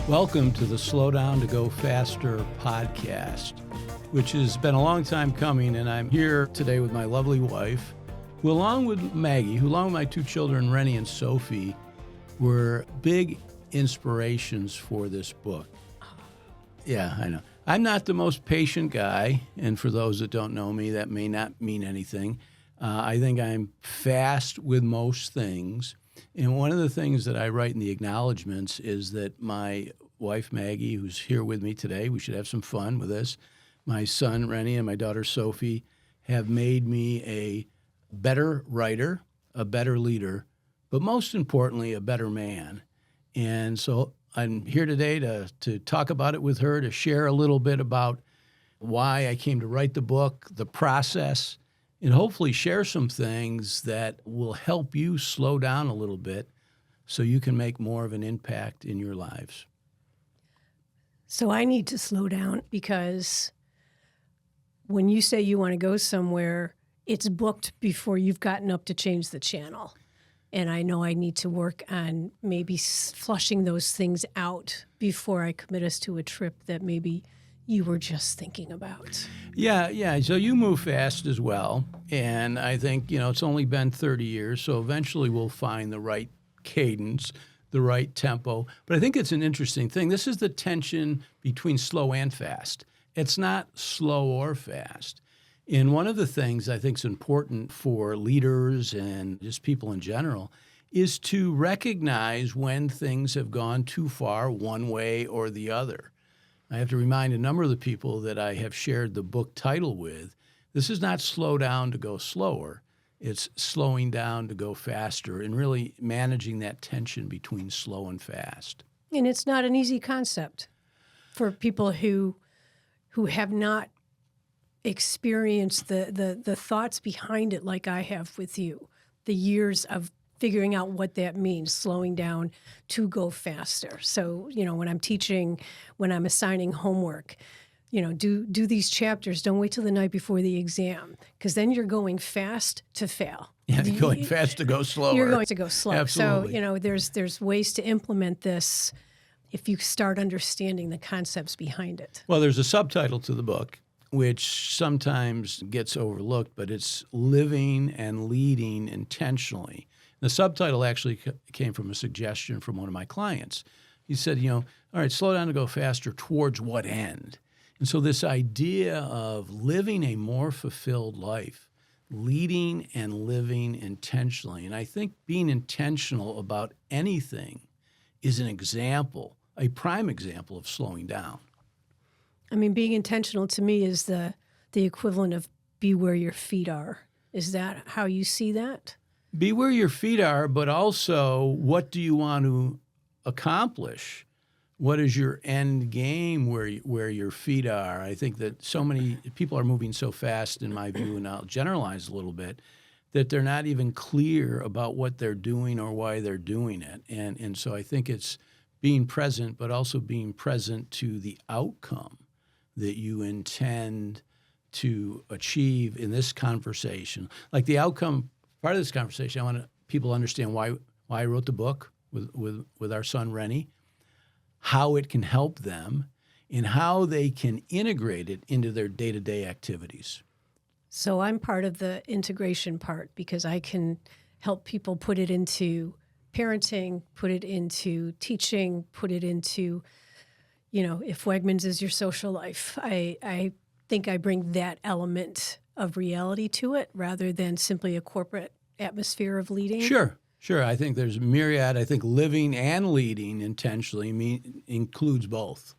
Welcome to the Slow Down to Go Faster podcast, which has been a long time coming, and I'm here today with my lovely wife, who along with Maggie, who along with my two children, Renny and Sophie, were big inspirations for this book. Yeah, I know. I'm not the most patient guy, and for those that don't know me, that may not mean anything. I think I'm fast with most things. And one of the things that I write in the acknowledgments is that my wife, Maggie, who's here with me today, we should have some fun with this, my son, Renny, and my daughter, Sophie, have made me a better writer, a better leader, but most importantly, a better man. And so I'm here today to talk about it with her, to share a little bit about why I came to write the book, the process, and hopefully share some things that will help you slow down a little bit so you can make more of an impact in your lives. So I need to slow down because when you say you want to go somewhere, it's booked before you've gotten up to change the channel. And I know I need to work on maybe flushing those things out before I commit us to a trip that maybe you were just thinking about. Yeah. So you move fast as well. And I think, it's only been 30 years, so eventually we'll find the right cadence, the right tempo. But I think it's an interesting thing. This is the tension between slow and fast. It's not slow or fast. And one of the things I think is important for leaders and just people in general is to recognize when things have gone too far one way or the other. I have to remind a number of the people that I have shared the book title with, this is not slow down to go slower. It's slowing down to go faster and really managing that tension between slow and fast. And it's not an easy concept for people who have not experienced the thoughts behind it like I have with you, the years of figuring out what that means, slowing down to go faster. So, when I'm teaching, when I'm assigning homework, do these chapters. Don't wait till the night before the exam, because then you're going fast to fail. Yeah, going fast to go slower. You're going to go slow. Absolutely. So, there's ways to implement this if you start understanding the concepts behind it. Well, there's a subtitle to the book, which sometimes gets overlooked, but it's Living and Leading Intentionally. The subtitle actually came from a suggestion from one of my clients. He said, all right, slow down to go faster, towards what end? And so this idea of living a more fulfilled life, leading and living intentionally. And I think being intentional about anything is an example, a prime example of slowing down. I mean, being intentional to me is the equivalent of be where your feet are. Is that how you see that? Be where your feet are, but also what do you want to accomplish? What is your end game where your feet are? I think that so many people are moving so fast, in my view, and I'll generalize a little bit, that they're not even clear about what they're doing or why they're doing it. And so I think it's being present, but also being present to the outcome that you intend to achieve in this conversation. Like the outcome, part of this conversation, I want people to understand why I wrote the book with our son, Renny, how it can help them, and how they can integrate it into their day-to-day activities. So I'm part of the integration part because I can help people put it into parenting, put it into teaching, put it into, if Wegmans is your social life. I think I bring that element of reality to it rather than simply a corporate atmosphere of leading. Sure. I think there's a myriad. I think living and leading intentionally includes both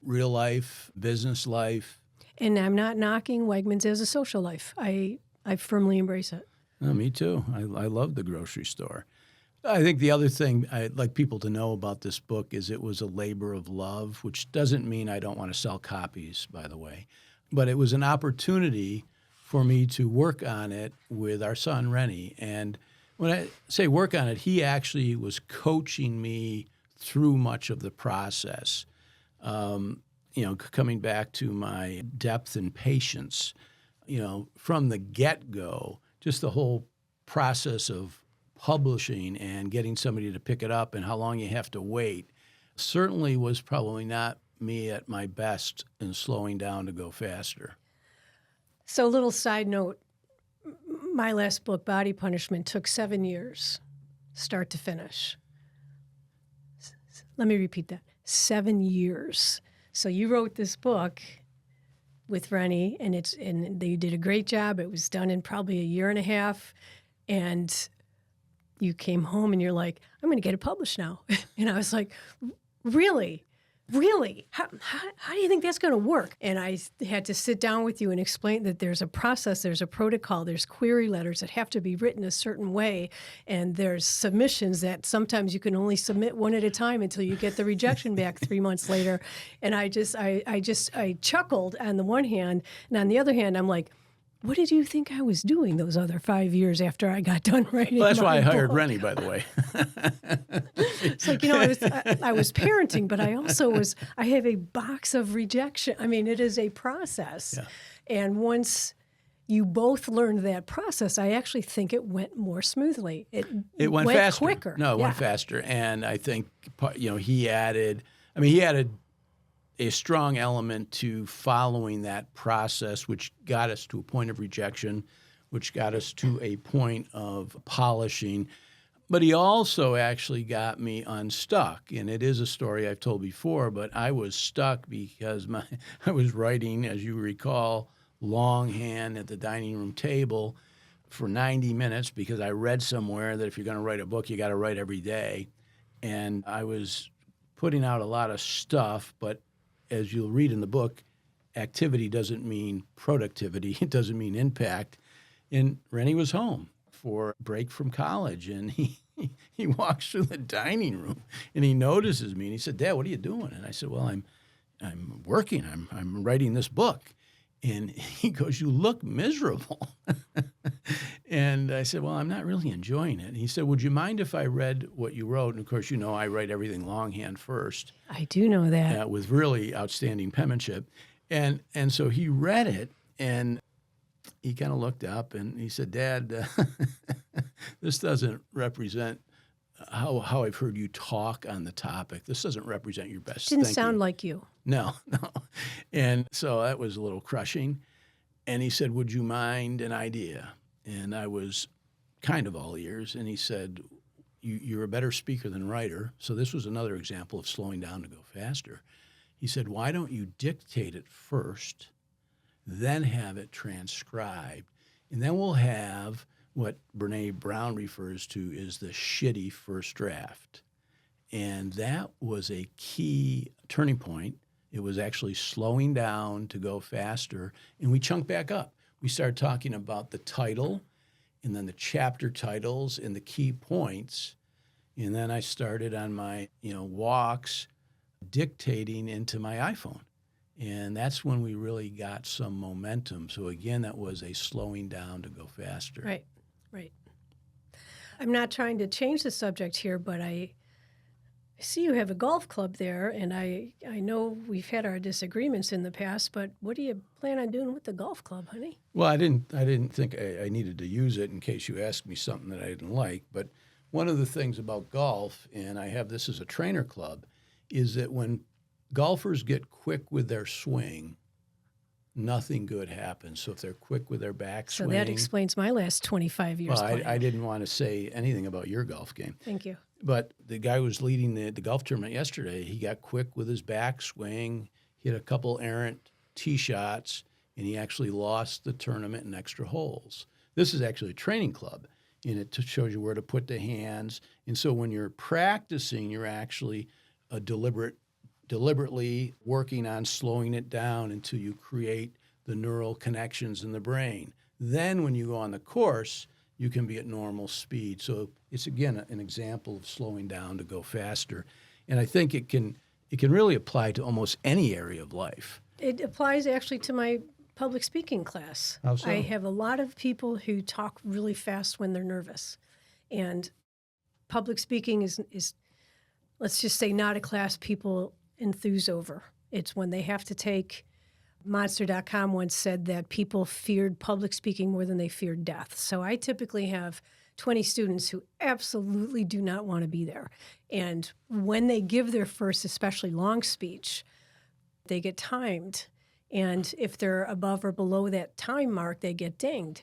real life, business life. And I'm not knocking Wegmans as a social life. I firmly embrace it. Oh, me too. I love the grocery store. I think the other thing I'd like people to know about this book is it was a labor of love, which doesn't mean I don't want to sell copies, by the way. But it was an opportunity for me to work on it with our son, Renny. And when I say work on it, he actually was coaching me through much of the process. Coming back to my depth and patience, from the get-go, just the whole process of publishing and getting somebody to pick it up and how long you have to wait. certainly was probably not me at my best in slowing down to go faster. So, a little side note, my last book, Body Punishment, took 7 years, start to finish. Let me repeat that. 7 years. So you wrote this book with Renny, and they did a great job. It was done in probably a year and a half, and you came home and you're like, I'm going to get it published now. And I was like, really? Really? How do you think that's going to work? And I had to sit down with you and explain that there's a process, there's a protocol, there's query letters that have to be written a certain way, and there's submissions that sometimes you can only submit one at a time until you get the rejection back 3 months later. And I chuckled on the one hand, and on the other hand, I'm like, what did you think I was doing those other 5 years after I got done writing? Well, that's why I hired book? Renny, by the way. It's like, I was parenting, but I have a box of rejection. I mean, it is a process. Yeah. And once you both learned that process, I actually think it went more smoothly. It went faster. Quicker. No, it went faster. And I think, he added a strong element to following that process, which got us to a point of rejection, which got us to a point of polishing. But he also actually got me unstuck. And it is a story I've told before, but I was stuck because I was writing, as you recall, longhand at the dining room table for 90 minutes because I read somewhere that if you're going to write a book, you got to write every day. And I was putting out a lot of stuff, but as you'll read in the book, activity doesn't mean productivity. It doesn't mean impact. And Renny was home for a break from college, and he walks through the dining room, and he notices me, and he said, "Dad, what are you doing?" And I said, "Well, I'm working. I'm writing this book." And he goes, "You look miserable." And I said, "Well, I'm not really enjoying it." And he said, "Would you mind if I read what you wrote?" And of course, I write everything longhand first. I do know that. With really outstanding penmanship. And so he read it, and he kind of looked up, and he said, "Dad, this doesn't represent how I've heard you talk on the topic. This doesn't represent your best Didn't thinking." sound like you. No. And so that was a little crushing. And he said, "Would you mind an idea?" And I was kind of all ears. And he said, You're a better speaker than writer. So this was another example of slowing down to go faster. He said, "Why don't you dictate it first, then have it transcribed, and then we'll have what Brene Brown refers to as the shitty first draft." And that was a key turning point. It was actually slowing down to go faster, and we chunked back up. We started talking about the title, and then the chapter titles and the key points, and then I started on my walks dictating into my iPhone. And that's when we really got some momentum. So again, that was a slowing down to go faster. Right. I'm not trying to change the subject here, but I see you have a golf club there, and I know we've had our disagreements in the past, but what do you plan on doing with the golf club, honey? Well, I didn't think I needed to use it in case you asked me something that I didn't like. But one of the things about golf, and I have this as a trainer club, is that when golfers get quick with their swing, nothing good happens. So if they're quick with their backswing. So that explains my last 25 years. Well, I didn't want to say anything about your golf game. Thank you. But the guy who was leading the golf tournament yesterday, he got quick with his backswing, hit a couple errant tee shots, and he actually lost the tournament in extra holes. This is actually a training club, and it shows you where to put the hands. And so when you're practicing, you're actually deliberately working on slowing it down until you create the neural connections in the brain. Then when you go on the course, you can be at normal speed. So it's, again, an example of slowing down to go faster. And I think it can really apply to almost any area of life. It applies actually to my public speaking class. How so? I have a lot of people who talk really fast when they're nervous. And public speaking is let's just say, not a class people enthuse over. It's when they have to take. Monster.com once said that people feared public speaking more than they feared death. So I typically have 20 students who absolutely do not want to be there. And when they give their first, especially long speech, they get timed. And if they're above or below that time mark, they get dinged.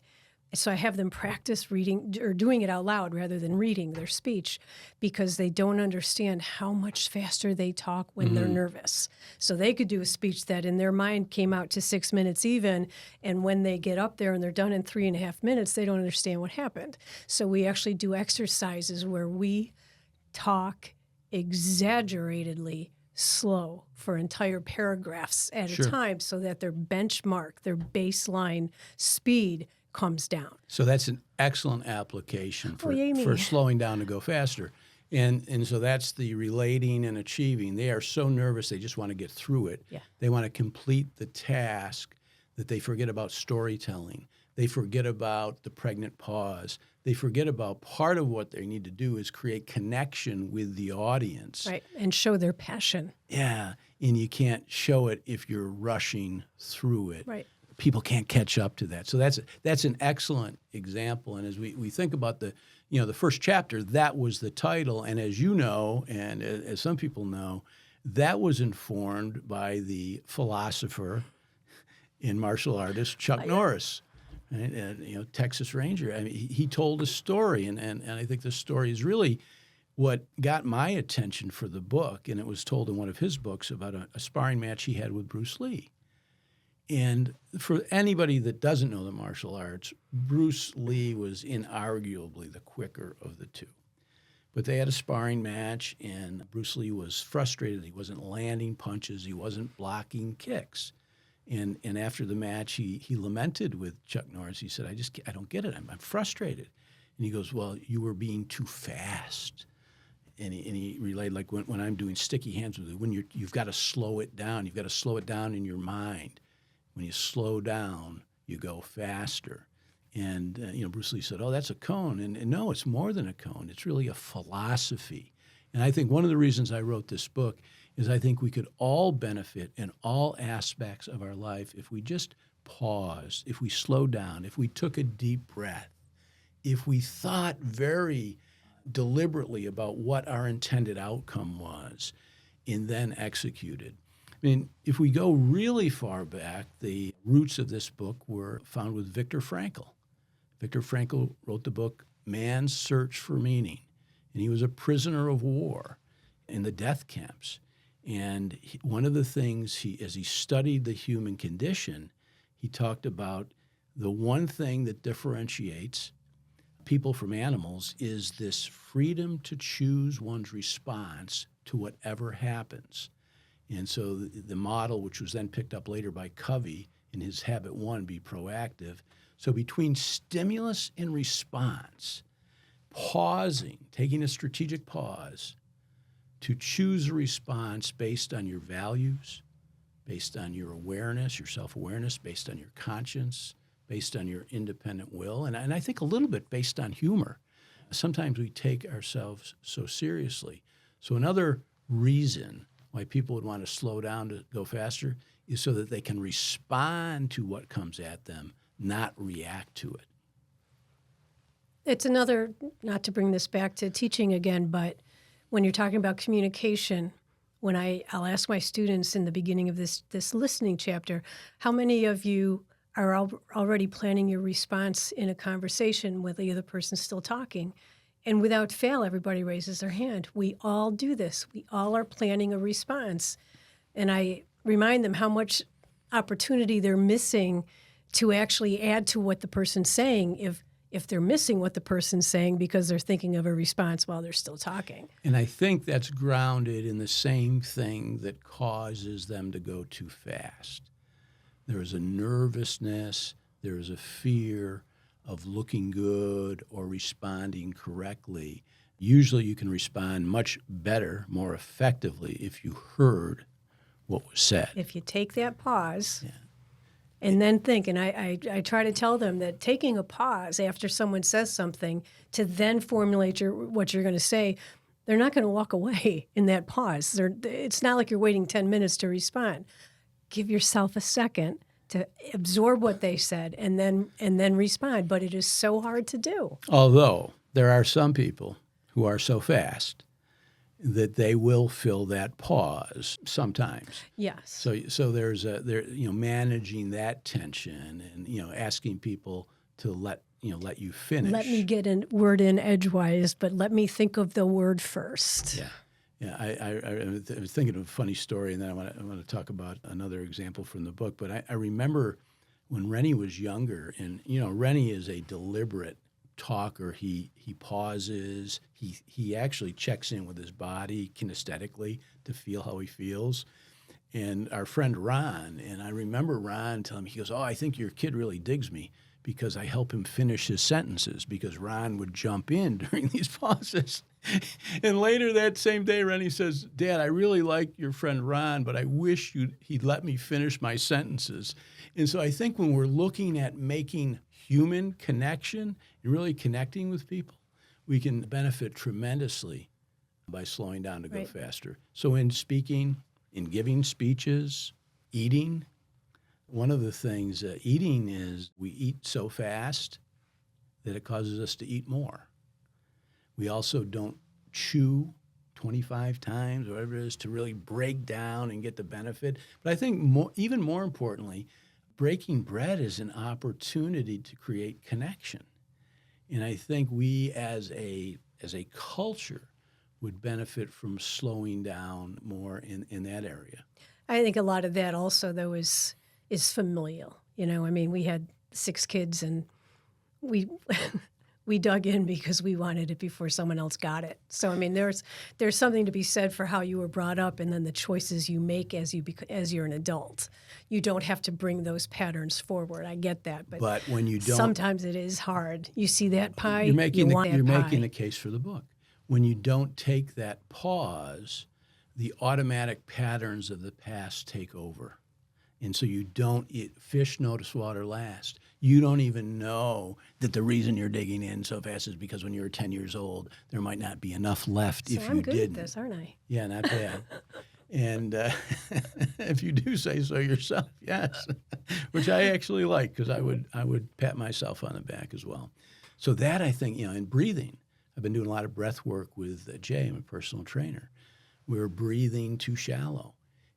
So I have them practice reading or doing it out loud rather than reading their speech because they don't understand how much faster they talk when they're nervous. So they could do a speech that in their mind came out to 6 minutes even, and when they get up there and they're done in 3.5 minutes, they don't understand what happened. So we actually do exercises where we talk exaggeratedly slow for entire paragraphs at a time so that their benchmark, their baseline speed comes down. So that's an excellent application for slowing down to go faster. And so that's the relating and achieving. They are so nervous, they just want to get through it. Yeah. They want to complete the task that they forget about storytelling. They forget about the pregnant pause. They forget about part of what they need to do is create connection with the audience. Right, and show their passion. Yeah, and you can't show it if you're rushing through it. Right. People can't catch up to that. So that's an excellent example. And as we think about the first chapter, that was the title. And as you know, and as some people know, that was informed by the philosopher and martial artist Chuck Norris, right? And, Texas Ranger. I mean, he told a story, and I think the story is really what got my attention for the book. And it was told in one of his books about a sparring match he had with Bruce Lee. And for anybody that doesn't know the martial arts, Bruce Lee was inarguably the quicker of the two. But they had a sparring match, and Bruce Lee was frustrated. He wasn't landing punches. He wasn't blocking kicks. And after the match, he lamented with Chuck Norris. He said, I don't get it. I'm frustrated. And he goes, well, you were being too fast. And he relayed, like when I'm doing sticky hands with you, when you've got to slow it down. You've got to slow it down in your mind. When you slow down, you go faster. And, Bruce Lee said, oh, that's a cone. And no, it's more than a cone. It's really a philosophy. And I think one of the reasons I wrote this book is I think we could all benefit in all aspects of our life if we just paused, if we slowed down, if we took a deep breath, if we thought very deliberately about what our intended outcome was and then executed. I mean, if we go really far back, the roots of this book were found with Viktor Frankl. Viktor Frankl wrote the book Man's Search for Meaning, and he was a prisoner of war in the death camps. And one of the things as he studied the human condition, he talked about the one thing that differentiates people from animals is this freedom to choose one's response to whatever happens. And so the model, which was then picked up later by Covey in his Habit 1, Be Proactive. So between stimulus and response, pausing, taking a strategic pause to choose a response based on your values, based on your awareness, your self-awareness, based on your conscience, based on your independent will, and I think a little bit based on humor. Sometimes we take ourselves so seriously. So another reason why people would want to slow down to go faster is so that they can respond to what comes at them, not react to it. It's another, not to bring this back to teaching again, but when you're talking about communication, when I'll ask my students in the beginning of this listening chapter, how many of you are already planning your response in a conversation with the other person still talking? And without fail, everybody raises their hand. We all do this. We all are planning a response. And I remind them how much opportunity they're missing to actually add to what the person's saying if they're missing what the person's saying because they're thinking of a response while they're still talking. And I think that's grounded in the same thing that causes them to go too fast. There is a nervousness, there is a fear of looking good or responding correctly. Usually you can respond much better, more effectively if you heard what was said. If you take that pause and then think, and I try to tell them that taking a pause after someone says something to then formulate what you're going to say, they're not going to walk away in that pause. It's not like you're waiting 10 minutes to respond. Give yourself a second to absorb what they said and then respond. But it is so hard to do. Although there are some people who are so fast that they will fill that pause sometimes. Yes. So there's managing that tension and asking people to let you finish. Let me get a word in edgewise, but let me think of the word first. Yeah. Yeah, I was thinking of a funny story, and then I want to talk about another example from the book. But I remember when Renny was younger, and Renny is a deliberate talker. He pauses. He actually checks in with his body kinesthetically to feel how he feels. And our friend Ron, and I remember Ron telling me, he goes, "Oh, I think your kid really digs me because I help him finish his sentences," because Ron would jump in during these pauses. And later that same day, Renny says, "Dad, I really like your friend Ron, but I wish he'd let me finish my sentences." And so I think when we're looking at making human connection and really connecting with people, we can benefit tremendously by slowing down to go faster. So in speaking, in giving speeches, eating, one of the things eating is we eat so fast that it causes us to eat more. We also don't chew 25 times or whatever it is to really break down and get the benefit. But I think even more importantly, breaking bread is an opportunity to create connection. And I think we as a culture would benefit from slowing down more in that area. I think a lot of that also, though, is familial. We had 6 kids, and we we dug in because we wanted it before someone else got it. So there's something to be said for how you were brought up, and then the choices you make as you're an adult. You don't have to bring those patterns forward. I get that, but when you don't, sometimes it is hard. You see that pie, you're making making the case for the book. When you don't take that pause, the automatic patterns of the past take over. And so you don't eat fish notice water last. You don't even know that the reason you're digging in so fast is because when you were 10 years old, there might not be enough left if you didn't. I'm good at this, aren't I? Yeah, not bad. And if you do say so yourself, yes, which I actually like because I would pat myself on the back as well. So that I think, in breathing, I've been doing a lot of breath work with Jay, I'm a personal trainer. We're breathing too shallow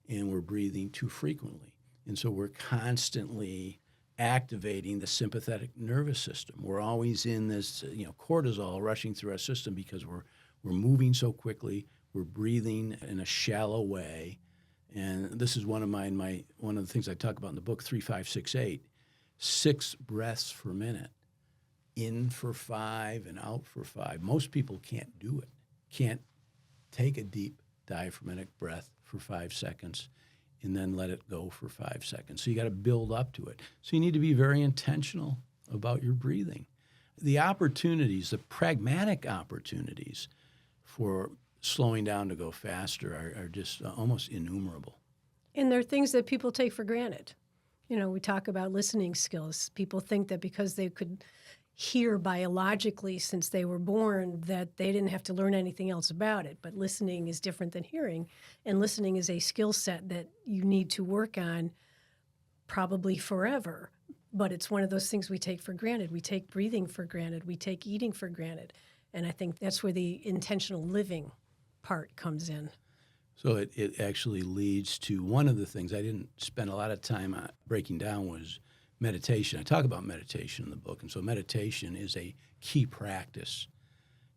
and we're breathing too frequently. And so we're constantly activating the sympathetic nervous system. We're always in this, cortisol rushing through our system because we're moving so quickly. We're breathing in a shallow way. And this is one of the things I talk about in the book, 3, 5, 6, 8, 6 breaths per minute. In for 5 and out for 5. Most people can't do it. Can't take a deep diaphragmatic breath for 5 seconds and then let it go for 5 seconds. So you got to build up to it. So you need to be very intentional about your breathing. The opportunities, the pragmatic opportunities for slowing down to go faster are just almost innumerable. And there are things that people take for granted. We talk about listening skills. People think that because they could hear biologically since they were born that they didn't have to learn anything else about it. But listening is different than hearing. And listening is a skill set that you need to work on probably forever. But it's one of those things we take for granted. We take breathing for granted. We take eating for granted. And I think that's where the intentional living part comes in. So it actually leads to one of the things I didn't spend a lot of time breaking down was meditation. I talk about meditation in the book. And so meditation is a key practice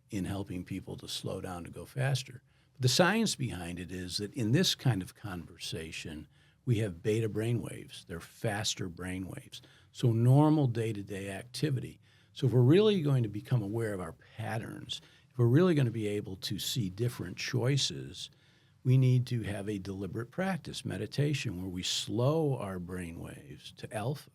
in helping people to slow down to go faster. The science behind it is that in this kind of conversation, we have beta brainwaves. They're faster brainwaves. So normal day-to-day activity. So if we're really going to become aware of our patterns, if we're really going to be able to see different choices, we need to have a deliberate practice, meditation, where we slow our brainwaves to alpha,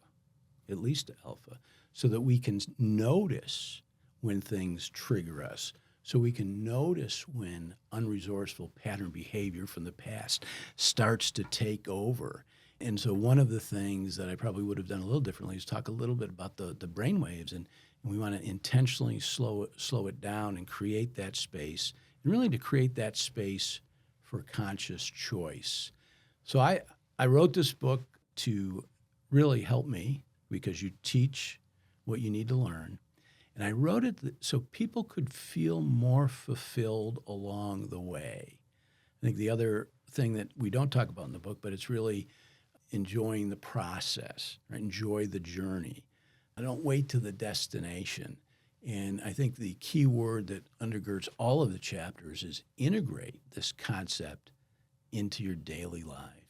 at least to alpha, so that we can notice when things trigger us, so we can notice when unresourceful pattern behavior from the past starts to take over. And so one of the things that I probably would have done a little differently is talk a little bit about the brainwaves, and we want to intentionally slow it down and create that space, and really to create that space for conscious choice. So I wrote this book to really help me, because you teach what you need to learn. And I wrote it so people could feel more fulfilled along the way. I think the other thing that we don't talk about in the book, but it's really enjoying the process, right? Enjoy the journey. I don't wait to the destination. And I think the key word that undergirds all of the chapters is integrate this concept into your daily life.